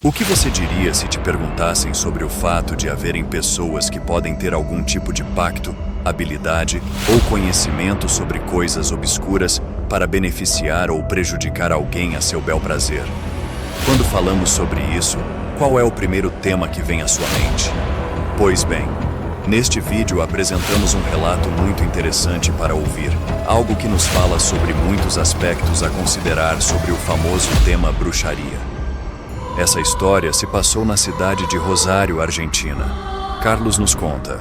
O que você diria se te perguntassem sobre o fato de haverem pessoas que podem ter algum tipo de pacto, habilidade ou conhecimento sobre coisas obscuras para beneficiar ou prejudicar alguém a seu bel prazer? Quando falamos sobre isso, qual é o primeiro tema que vem à sua mente? Pois bem, neste vídeo apresentamos um relato muito interessante para ouvir, algo que nos fala sobre muitos aspectos a considerar sobre o famoso tema bruxaria. Essa história se passou na cidade de Rosário, Argentina. Carlos nos conta.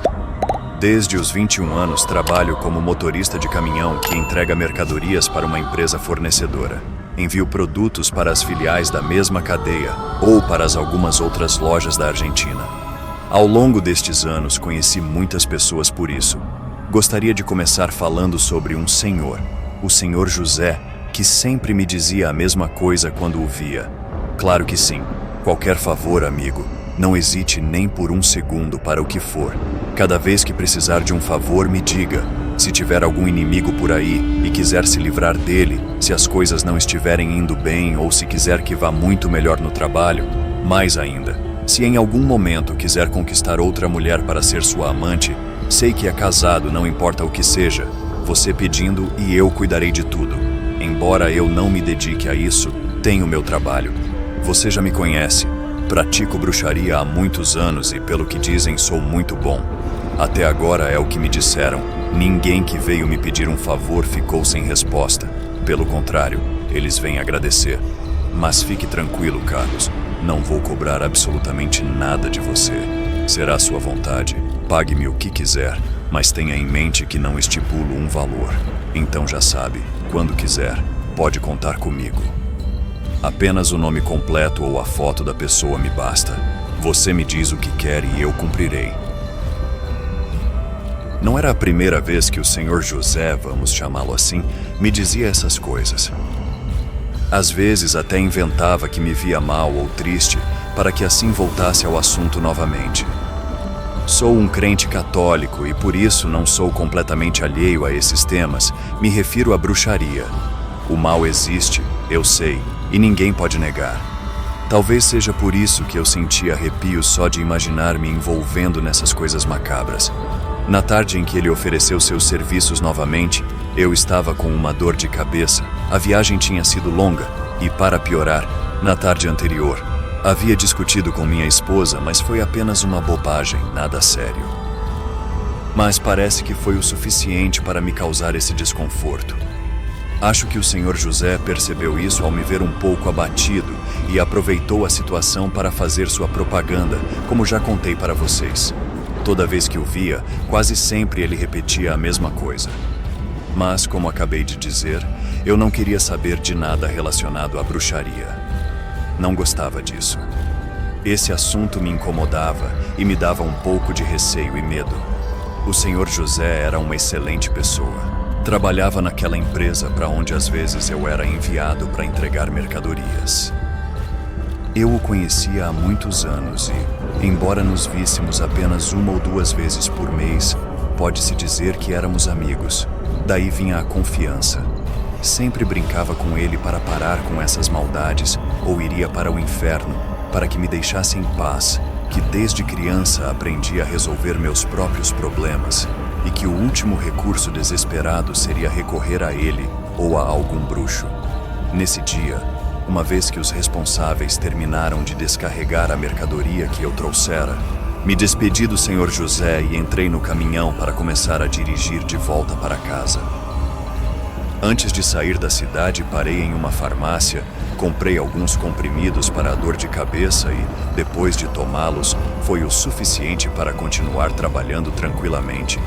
Desde os 21 anos trabalho como motorista de caminhão que entrega mercadorias para uma empresa fornecedora. Envio produtos para as filiais da mesma cadeia ou para algumas outras lojas da Argentina. Ao longo destes anos conheci muitas pessoas por isso. Gostaria de começar falando sobre um senhor, o senhor José, que sempre me dizia a mesma coisa quando o via. Claro que sim. Qualquer favor, amigo. Não hesite nem por um segundo para o que for. Cada vez que precisar de um favor, me diga. Se tiver algum inimigo por aí e quiser se livrar dele, se as coisas não estiverem indo bem ou se quiser que vá muito melhor no trabalho, mais ainda. Se em algum momento quiser conquistar outra mulher para ser sua amante, sei que é casado, não importa o que seja. Você pedindo e eu cuidarei de tudo. Embora eu não me dedique a isso, tenho meu trabalho. Você já me conhece. Pratico bruxaria há muitos anos e, pelo que dizem, sou muito bom. Até agora é o que me disseram. Ninguém que veio me pedir um favor ficou sem resposta. Pelo contrário, eles vêm agradecer. Mas fique tranquilo, Carlos. Não vou cobrar absolutamente nada de você. Será sua vontade. Pague-me o que quiser, mas tenha em mente que não estipulo um valor. Então já sabe, quando quiser, pode contar comigo. Apenas o nome completo ou a foto da pessoa me basta. Você me diz o que quer e eu cumprirei. Não era a primeira vez que o senhor José, vamos chamá-lo assim, me dizia essas coisas. Às vezes até inventava que me via mal ou triste para que assim voltasse ao assunto novamente. Sou um crente católico e por isso não sou completamente alheio a esses temas. Me refiro à bruxaria. O mal existe, eu sei, e ninguém pode negar. Talvez seja por isso que eu senti arrepios só de imaginar me envolvendo nessas coisas macabras. Na tarde em que ele ofereceu seus serviços novamente, eu estava com uma dor de cabeça. A viagem tinha sido longa e, para piorar, na tarde anterior, havia discutido com minha esposa, mas foi apenas uma bobagem, nada sério. Mas parece que foi o suficiente para me causar esse desconforto. Acho que o senhor José percebeu isso ao me ver um pouco abatido e aproveitou a situação para fazer sua propaganda, como já contei para vocês. Toda vez que o via, quase sempre ele repetia a mesma coisa. Mas, como acabei de dizer, eu não queria saber de nada relacionado à bruxaria. Não gostava disso. Esse assunto me incomodava e me dava um pouco de receio e medo. O senhor José era uma excelente pessoa. Trabalhava naquela empresa para onde às vezes eu era enviado para entregar mercadorias. Eu o conhecia há muitos anos e, embora nos víssemos apenas uma ou duas vezes por mês, pode-se dizer que éramos amigos. Daí vinha a confiança. Sempre brincava com ele para parar com essas maldades ou iria para o inferno para que me deixasse em paz, que desde criança aprendi a resolver meus próprios problemas e que o último recurso desesperado seria recorrer a ele ou a algum bruxo. Nesse dia, uma vez que os responsáveis terminaram de descarregar a mercadoria que eu trouxera, me despedi do senhor José e entrei no caminhão para começar a dirigir de volta para casa. Antes de sair da cidade, parei em uma farmácia, comprei alguns comprimidos para a dor de cabeça e, depois de tomá-los, foi o suficiente para continuar trabalhando tranquilamente.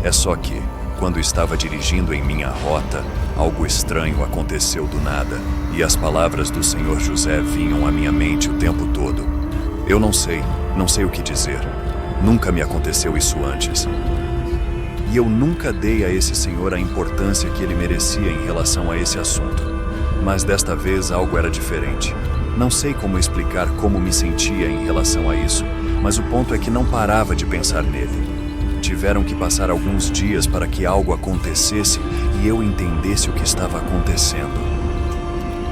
É só que, quando estava dirigindo em minha rota, algo estranho aconteceu do nada, e as palavras do senhor José vinham à minha mente o tempo todo. Eu não sei o que dizer. Nunca me aconteceu isso antes. E eu nunca dei a esse senhor a importância que ele merecia em relação a esse assunto. Mas desta vez algo era diferente. Não sei como explicar como me sentia em relação a isso, mas o ponto é que não parava de pensar nele. Tiveram que passar alguns dias para que algo acontecesse e eu entendesse o que estava acontecendo.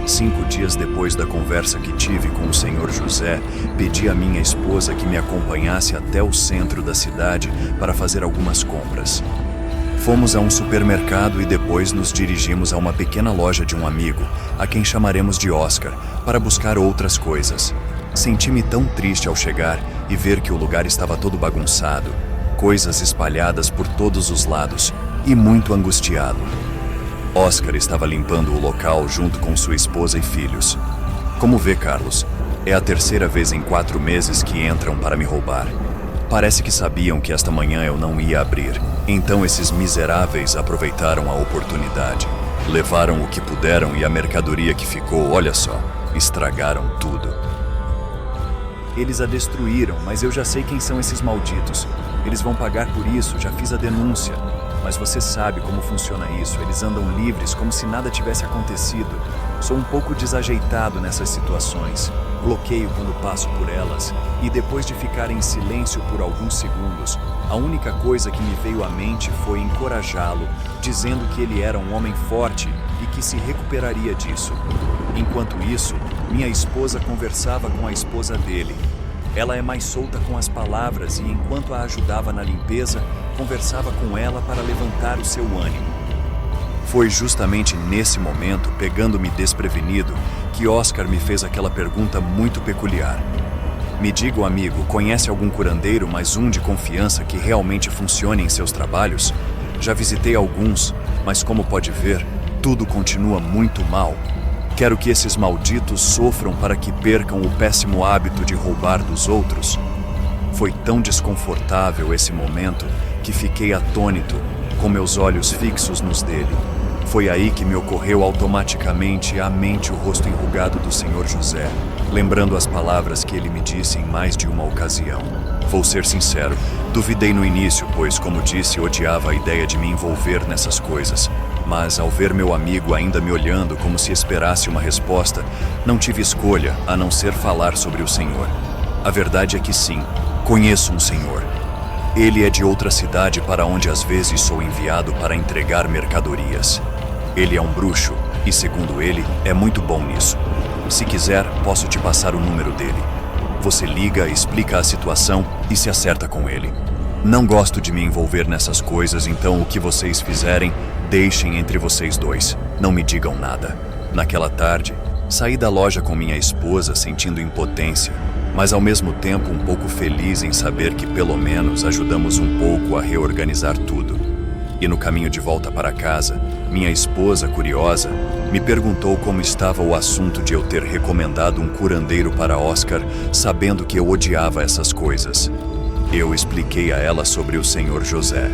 5 dias depois da conversa que tive com o senhor José, pedi à minha esposa que me acompanhasse até o centro da cidade para fazer algumas compras. Fomos a um supermercado e depois nos dirigimos a uma pequena loja de um amigo, a quem chamaremos de Oscar, para buscar outras coisas. Senti-me tão triste ao chegar e ver que o lugar estava todo bagunçado, coisas espalhadas por todos os lados, e muito angustiado. Oscar estava limpando o local junto com sua esposa e filhos. Como vê, Carlos, é a terceira vez em 4 meses que entram para me roubar. Parece que sabiam que esta manhã eu não ia abrir, então esses miseráveis aproveitaram a oportunidade. Levaram o que puderam e a mercadoria que ficou, olha só, estragaram tudo. Eles a destruíram, mas eu já sei quem são esses malditos. Eles vão pagar por isso, já fiz a denúncia. Mas você sabe como funciona isso, eles andam livres como se nada tivesse acontecido. Sou um pouco desajeitado nessas situações. Bloqueio quando passo por elas, e depois de ficar em silêncio por alguns segundos, a única coisa que me veio à mente foi encorajá-lo, dizendo que ele era um homem forte e que se recuperaria disso. Enquanto isso, minha esposa conversava com a esposa dele. Ela é mais solta com as palavras e, enquanto a ajudava na limpeza, conversava com ela para levantar o seu ânimo. Foi justamente nesse momento, pegando-me desprevenido, que Oscar me fez aquela pergunta muito peculiar. Me diga, amigo, conhece algum curandeiro, mas um de confiança que realmente funcione em seus trabalhos? Já visitei alguns, mas como pode ver, tudo continua muito mal. Quero que esses malditos sofram para que percam o péssimo hábito de roubar dos outros. Foi tão desconfortável esse momento que fiquei atônito, com meus olhos fixos nos dele. Foi aí que me ocorreu automaticamente à mente o rosto enrugado do senhor José, lembrando as palavras que ele me disse em mais de uma ocasião. Vou ser sincero, duvidei no início, pois, como disse, odiava a ideia de me envolver nessas coisas. Mas, ao ver meu amigo ainda me olhando como se esperasse uma resposta, não tive escolha a não ser falar sobre o Senhor. A verdade é que sim, conheço um Senhor. Ele é de outra cidade para onde às vezes sou enviado para entregar mercadorias. Ele é um bruxo e, segundo ele, é muito bom nisso. Se quiser, posso te passar o número dele. Você liga, explica a situação e se acerta com ele. Não gosto de me envolver nessas coisas, então o que vocês fizerem, deixem entre vocês dois. Não me digam nada. Naquela tarde, saí da loja com minha esposa sentindo impotência, mas ao mesmo tempo um pouco feliz em saber que pelo menos ajudamos um pouco a reorganizar tudo. E no caminho de volta para casa, minha esposa, curiosa, me perguntou como estava o assunto de eu ter recomendado um curandeiro para Oscar, sabendo que eu odiava essas coisas. Eu expliquei a ela sobre o senhor José.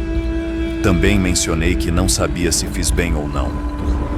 Também mencionei que não sabia se fiz bem ou não.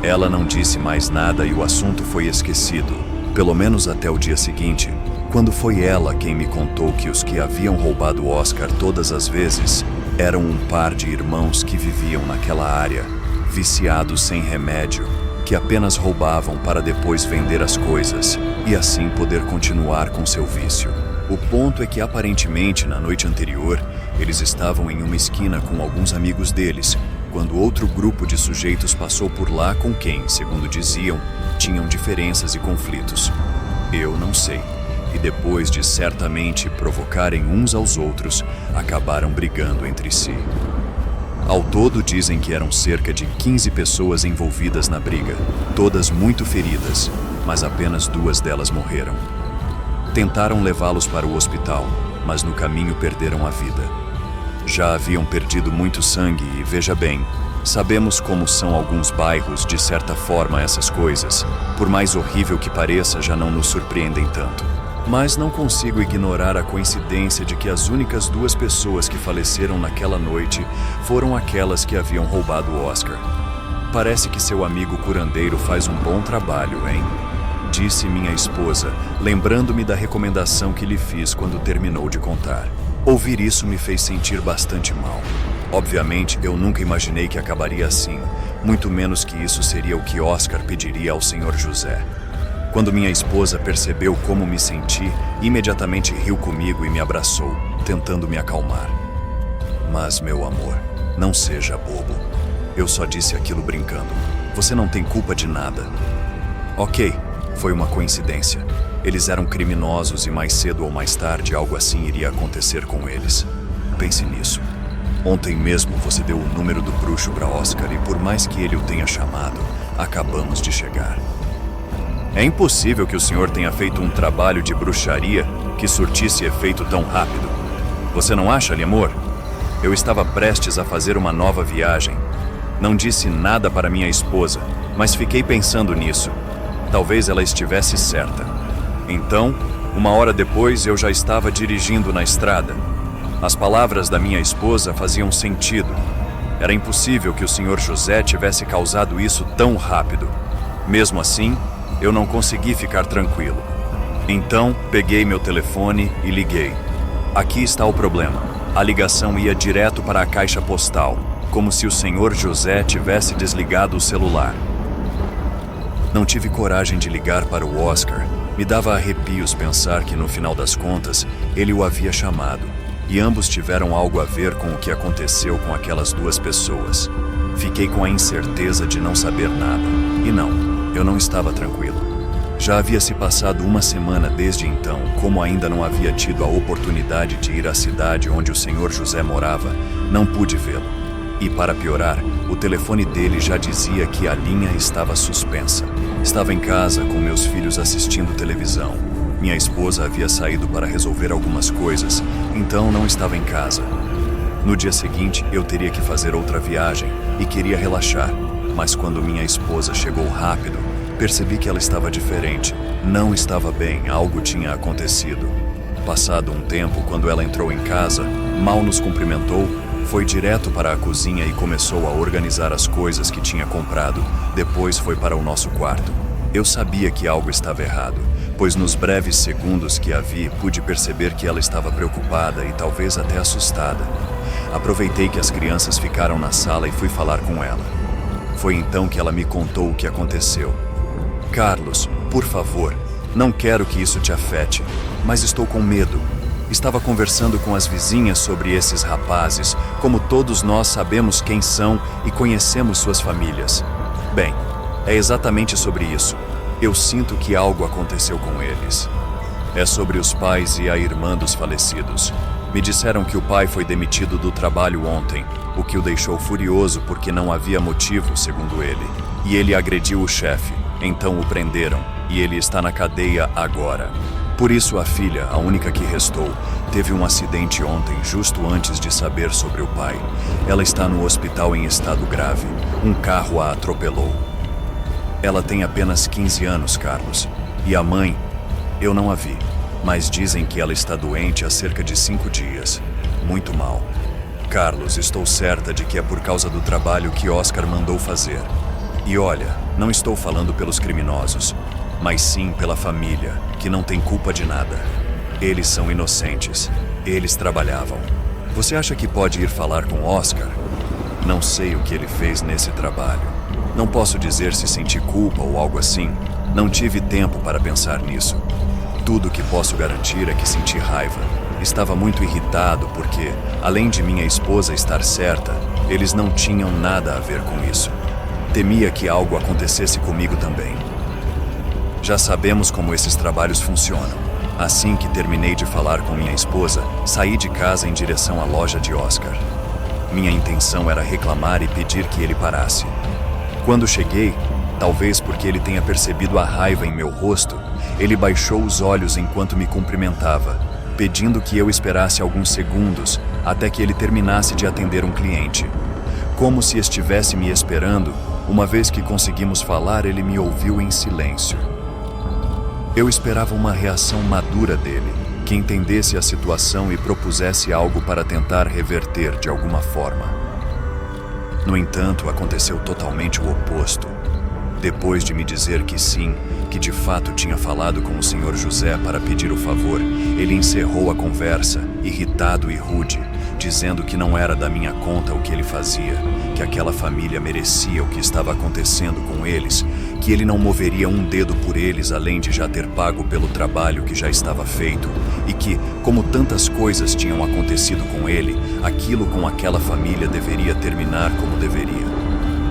Ela não disse mais nada e o assunto foi esquecido, pelo menos até o dia seguinte, quando foi ela quem me contou que os que haviam roubado Oscar todas as vezes eram um par de irmãos que viviam naquela área, viciados sem remédio, que apenas roubavam para depois vender as coisas e assim poder continuar com seu vício. O ponto é que aparentemente na noite anterior eles estavam em uma esquina com alguns amigos deles, quando outro grupo de sujeitos passou por lá com quem, segundo diziam, tinham diferenças e conflitos. Eu não sei. E depois de certamente provocarem uns aos outros, acabaram brigando entre si. Ao todo dizem que eram cerca de 15 pessoas envolvidas na briga, todas muito feridas, mas apenas 2 delas morreram. Tentaram levá-los para o hospital, mas no caminho perderam a vida. Já haviam perdido muito sangue e, veja bem, sabemos como são alguns bairros, de certa forma essas coisas, por mais horrível que pareça, já não nos surpreendem tanto. Mas não consigo ignorar a coincidência de que as únicas 2 pessoas que faleceram naquela noite foram aquelas que haviam roubado o Oscar. Parece que seu amigo curandeiro faz um bom trabalho, hein? Disse minha esposa, lembrando-me da recomendação que lhe fiz quando terminou de contar. Ouvir isso me fez sentir bastante mal. Obviamente, eu nunca imaginei que acabaria assim, muito menos que isso seria o que Oscar pediria ao senhor José. Quando minha esposa percebeu como me senti, imediatamente riu comigo e me abraçou, tentando me acalmar. Mas, meu amor, não seja bobo. Eu só disse aquilo brincando. Você não tem culpa de nada. Ok, Foi uma coincidência. Eles eram criminosos e mais cedo ou mais tarde algo assim iria acontecer com eles. Pense nisso. Ontem mesmo você deu o número do bruxo para Oscar e por mais que ele o tenha chamado, acabamos de chegar. É impossível que o senhor tenha feito um trabalho de bruxaria que surtisse efeito tão rápido. Você não acha, Lemur? Eu estava prestes a fazer uma nova viagem. Não disse nada para minha esposa, mas fiquei pensando nisso. Talvez ela estivesse certa. Então, uma hora depois, eu já estava dirigindo na estrada. As palavras da minha esposa faziam sentido. Era impossível que o Sr. José tivesse causado isso tão rápido. Mesmo assim, eu não consegui ficar tranquilo. Então, peguei meu telefone e liguei. Aqui está o problema. A ligação ia direto para a caixa postal, como se o Sr. José tivesse desligado o celular. Não tive coragem de ligar para o Oscar. Me dava arrepios pensar que, no final das contas, ele o havia chamado. E ambos tiveram algo a ver com o que aconteceu com aquelas duas pessoas. Fiquei com a incerteza de não saber nada. E não, eu não estava tranquilo. Já havia se passado uma semana desde então, como ainda não havia tido a oportunidade de ir à cidade onde o Sr. José morava, não pude vê-lo. E para piorar, o telefone dele já dizia que a linha estava suspensa. Estava em casa com meus filhos assistindo televisão. Minha esposa havia saído para resolver algumas coisas, então não estava em casa. No dia seguinte, eu teria que fazer outra viagem e queria relaxar, mas quando minha esposa chegou rápido, percebi que ela estava diferente. Não estava bem, algo tinha acontecido. Passado um tempo, quando ela entrou em casa, mal nos cumprimentou, foi direto para a cozinha e começou a organizar as coisas que tinha comprado. Depois foi para o nosso quarto. Eu sabia que algo estava errado, pois nos breves segundos que a vi, pude perceber que ela estava preocupada e talvez até assustada. Aproveitei que as crianças ficaram na sala e fui falar com ela. Foi então que ela me contou o que aconteceu. Carlos, por favor, não quero que isso te afete, mas estou com medo. Estava conversando com as vizinhas sobre esses rapazes, como todos nós sabemos quem são e conhecemos suas famílias. Bem, é exatamente sobre isso. Eu sinto que algo aconteceu com eles. É sobre os pais e a irmã dos falecidos. Me disseram que o pai foi demitido do trabalho ontem, o que o deixou furioso porque não havia motivo, segundo ele. E ele agrediu o chefe, então o prenderam, e ele está na cadeia agora. Por isso a filha, a única que restou, teve um acidente ontem, justo antes de saber sobre o pai. Ela está no hospital em estado grave. Um carro a atropelou. Ela tem apenas 15 anos, Carlos. E a mãe, eu não a vi, mas dizem que ela está doente há cerca de 5 dias. Muito mal. Carlos, estou certa de que é por causa do trabalho que Oscar mandou fazer. E olha, não estou falando pelos criminosos, mas sim pela família, que não tem culpa de nada. Eles são inocentes. Eles trabalhavam. Você acha que pode ir falar com Oscar? Não sei o que ele fez nesse trabalho. Não posso dizer se senti culpa ou algo assim. Não tive tempo para pensar nisso. Tudo que posso garantir é que senti raiva. Estava muito irritado porque, além de minha esposa estar certa, eles não tinham nada a ver com isso. Temia que algo acontecesse comigo também. Já sabemos como esses trabalhos funcionam. Assim que terminei de falar com minha esposa, saí de casa em direção à loja de Oscar. Minha intenção era reclamar e pedir que ele parasse. Quando cheguei, talvez porque ele tenha percebido a raiva em meu rosto, ele baixou os olhos enquanto me cumprimentava, pedindo que eu esperasse alguns segundos até que ele terminasse de atender um cliente. Como se estivesse me esperando, uma vez que conseguimos falar, ele me ouviu em silêncio. Eu esperava uma reação madura dele, que entendesse a situação e propusesse algo para tentar reverter de alguma forma. No entanto, aconteceu totalmente o oposto. Depois de me dizer que sim, que de fato tinha falado com o Sr. José para pedir o favor, ele encerrou a conversa, irritado e rude, dizendo que não era da minha conta o que ele fazia, que aquela família merecia o que estava acontecendo com eles, que ele não moveria um dedo por eles além de já ter pago pelo trabalho que já estava feito, e que, como tantas coisas tinham acontecido com ele, aquilo com aquela família deveria terminar como deveria.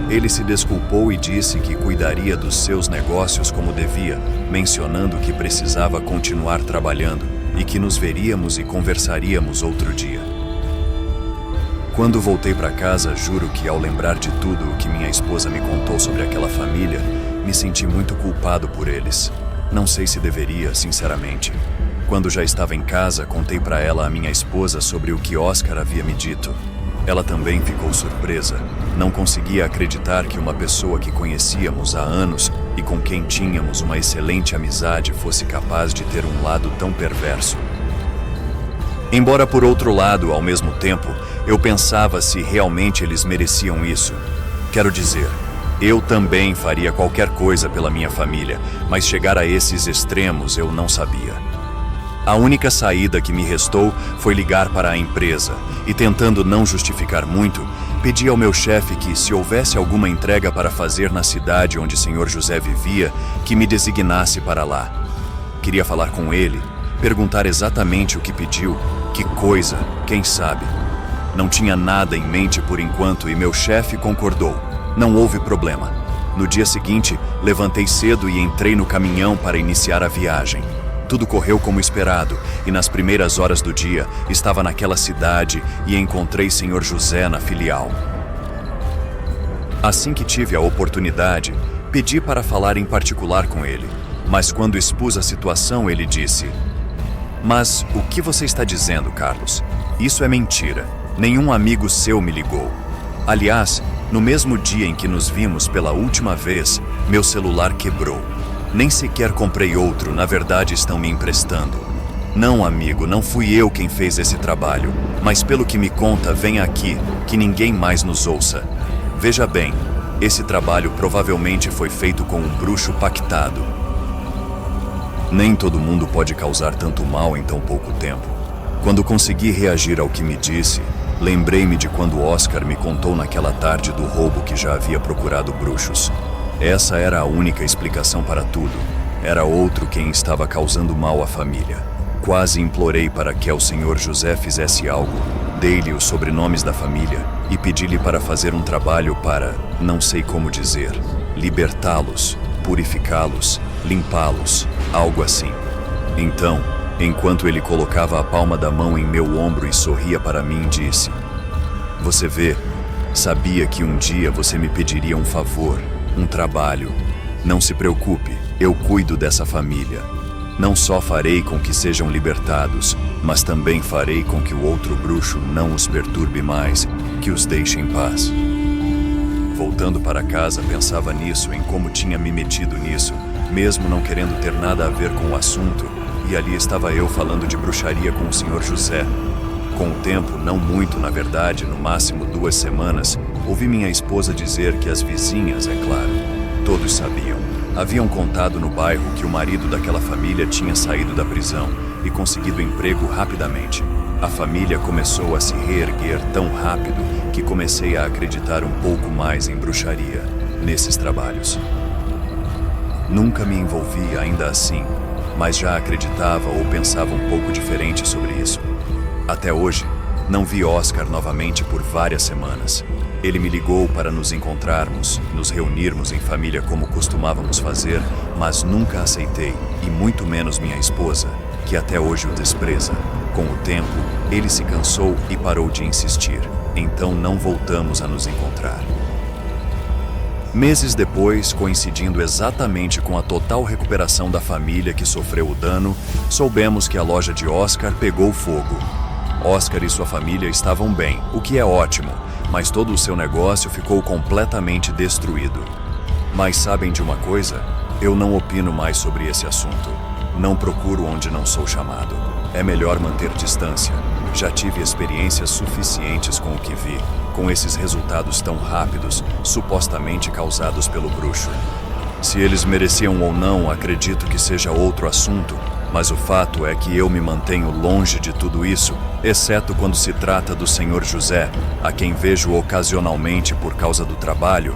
Ele se desculpou e disse que cuidaria dos seus negócios como devia, mencionando que precisava continuar trabalhando e que nos veríamos e conversaríamos outro dia. Quando voltei para casa, juro que ao lembrar de tudo o que minha esposa me contou sobre aquela família, me senti muito culpado por eles. Não sei se deveria, sinceramente. Quando já estava em casa, contei para ela, a minha esposa, sobre o que Oscar havia me dito. Ela também ficou surpresa. Não conseguia acreditar que uma pessoa que conhecíamos há anos e com quem tínhamos uma excelente amizade fosse capaz de ter um lado tão perverso. Embora, por outro lado, ao mesmo tempo, eu pensava se realmente eles mereciam isso. Quero dizer, eu também faria qualquer coisa pela minha família, mas chegar a esses extremos eu não sabia. A única saída que me restou foi ligar para a empresa e, tentando não justificar muito, pedi ao meu chefe que, se houvesse alguma entrega para fazer na cidade onde o Sr. José vivia, que me designasse para lá. Queria falar com ele, perguntar exatamente o que pediu, que coisa, quem sabe. Não tinha nada em mente por enquanto e meu chefe concordou. Não houve problema. No dia seguinte, levantei cedo e entrei no caminhão para iniciar a viagem. Tudo correu como esperado e nas primeiras horas do dia estava naquela cidade e encontrei Sr. José na filial. Assim que tive a oportunidade, pedi para falar em particular com ele, mas quando expus a situação ele disse: "Mas o que você está dizendo, Carlos? Isso é mentira. Nenhum amigo seu me ligou. Aliás, no mesmo dia em que nos vimos pela última vez, meu celular quebrou. Nem sequer comprei outro, na verdade estão me emprestando. Não, amigo, não fui eu quem fez esse trabalho, mas pelo que me conta, vem aqui, que ninguém mais nos ouça. Veja bem, esse trabalho provavelmente foi feito com um bruxo pactado. Nem todo mundo pode causar tanto mal em tão pouco tempo. Quando consegui reagir ao que me disse, lembrei-me de quando Oscar me contou naquela tarde do roubo que já havia procurado bruxos. Essa era a única explicação para tudo. Era outro quem estava causando mal à família. Quase implorei para que o Sr. José fizesse algo. Dei-lhe os sobrenomes da família e pedi-lhe para fazer um trabalho para, não sei como dizer, libertá-los, purificá-los, limpá-los, algo assim. Então, enquanto ele colocava a palma da mão em meu ombro e sorria para mim, disse: "Você vê, sabia que um dia você me pediria um favor. Um trabalho. Não se preocupe, eu cuido dessa família. Não só farei com que sejam libertados, mas também farei com que o outro bruxo não os perturbe mais, que os deixe em paz." Voltando para casa, pensava nisso, em como tinha me metido nisso, mesmo não querendo ter nada a ver com o assunto, e ali estava eu falando de bruxaria com o Sr. José. Com o tempo, não muito na verdade, no máximo 2 semanas, ouvi minha esposa dizer que as vizinhas, é claro, todos sabiam, haviam contado no bairro que o marido daquela família tinha saído da prisão e conseguido emprego rapidamente. A família começou a se reerguer tão rápido que comecei a acreditar um pouco mais em bruxaria, nesses trabalhos. Nunca me envolvi ainda assim, mas já acreditava ou pensava um pouco diferente sobre isso. Até hoje, não vi Oscar novamente por várias semanas. Ele me ligou para nos encontrarmos, nos reunirmos em família como costumávamos fazer, mas nunca aceitei, e muito menos minha esposa, que até hoje o despreza. Com o tempo, ele se cansou e parou de insistir. Então não voltamos a nos encontrar. Meses depois, coincidindo exatamente com a total recuperação da família que sofreu o dano, soubemos que a loja de Oscar pegou fogo. Oscar e sua família estavam bem, o que é ótimo, mas todo o seu negócio ficou completamente destruído. Mas sabem de uma coisa? Eu não opino mais sobre esse assunto. Não procuro onde não sou chamado. É melhor manter distância. Já tive experiências suficientes com o que vi, com esses resultados tão rápidos, supostamente causados pelo bruxo. Se eles mereciam ou não, acredito que seja outro assunto, mas o fato é que eu me mantenho longe de tudo isso, exceto quando se trata do Sr. José, a quem vejo ocasionalmente por causa do trabalho,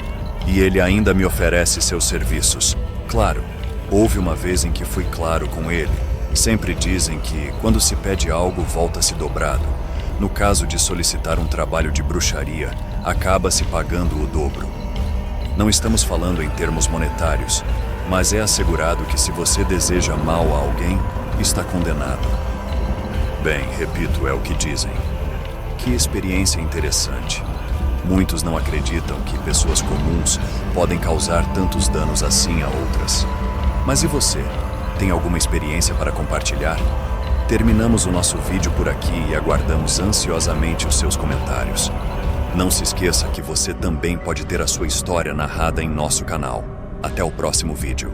e ele ainda me oferece seus serviços. Claro, houve uma vez em que fui claro com ele. Sempre dizem que, quando se pede algo, volta-se dobrado. No caso de solicitar um trabalho de bruxaria, acaba-se pagando o dobro. Não estamos falando em termos monetários, mas é assegurado que se você deseja mal a alguém, está condenado. Bem, repito, é o que dizem. Que experiência interessante. Muitos não acreditam que pessoas comuns podem causar tantos danos assim a outras. Mas e você? Tem alguma experiência para compartilhar? Terminamos o nosso vídeo por aqui e aguardamos ansiosamente os seus comentários. Não se esqueça que você também pode ter a sua história narrada em nosso canal. Até o próximo vídeo.